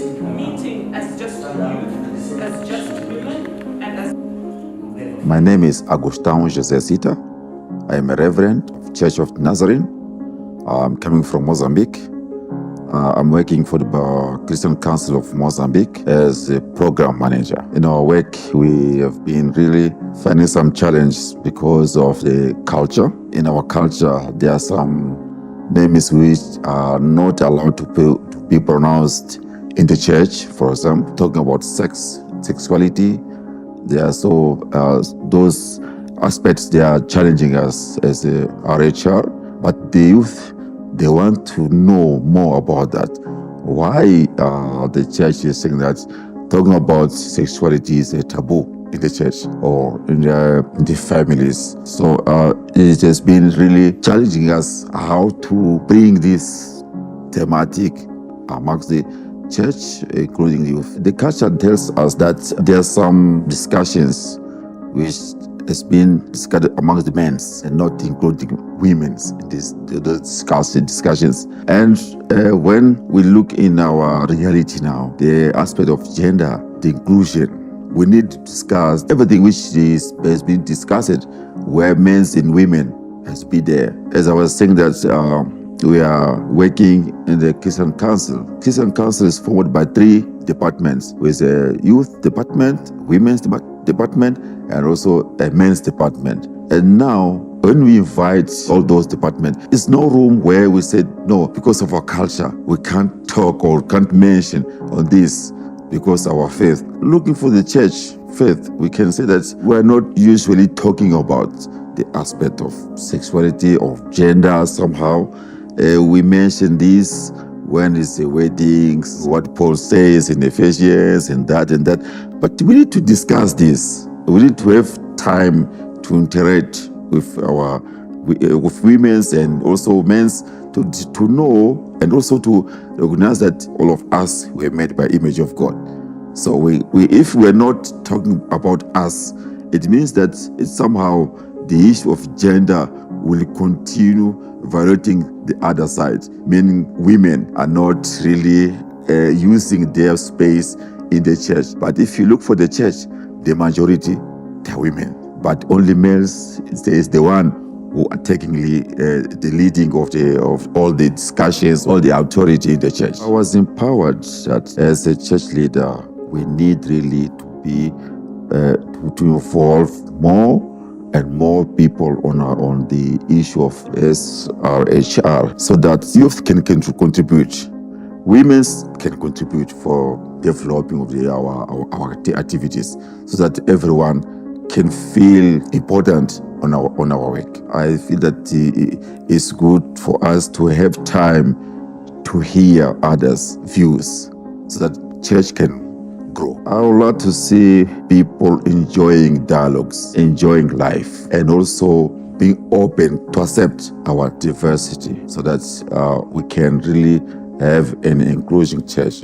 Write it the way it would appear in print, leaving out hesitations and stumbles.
meeting as just youth, as just women, and as... My name is Agostao Zita. I am a reverend of Church of Nazarene. I'm coming from Mozambique. I'm working for the Christian Council of Mozambique as a program manager. In our work, we have been really finding some challenges because of the culture. In our culture, there are some names which are not allowed to be pronounced in the church. For example, talking about sexuality. There are those aspects they are challenging us as a RHR, but the youth, they want to know more about that. Why the church is saying that talking about sexuality is a taboo in the church or in the families. So it has been really challenging us how to bring this thematic amongst the church, including youth. The culture tells us that there are some discussions which has been discussed amongst the men and not including women in the discussions. And when we look in our reality now, the aspect of gender, the inclusion, we need to discuss everything which has been discussed where men and women has been there. As I was saying that we are working in the Christian Council. Christian Council is formed by 3 departments, with a youth department, women's department, and also a men's department. And now, when we invite all those departments, it's no room where we said, no, because of our culture, we can't talk or can't mention on this because of our faith. Looking for the church faith, we can say that we're not usually talking about the aspect of sexuality or gender somehow. We mention this when it's the weddings, what Paul says in Ephesians and that. But we need to discuss this. We need to have time to interact with women and also men to know and also to recognize that all of us were made by image of God. So if we're not talking about us, it means that somehow the issue of gender will continue violating the other side, meaning women are not really using their space in the church. But if you look for the church, the majority, they are women. But only males is the one who are taking the leading of all the discussions, all the authority in the church. I was empowered that as a church leader, we need really to be to involve more and more people on the issue of SRHR, so that youth can contribute, women can contribute for developing of our activities, so that everyone can feel important on our work. I feel that it's good for us to have time to hear others' views, so that church can grow. I would like to see people enjoying dialogues, enjoying life, and also being open to accept our diversity, so that we can really have an inclusive church.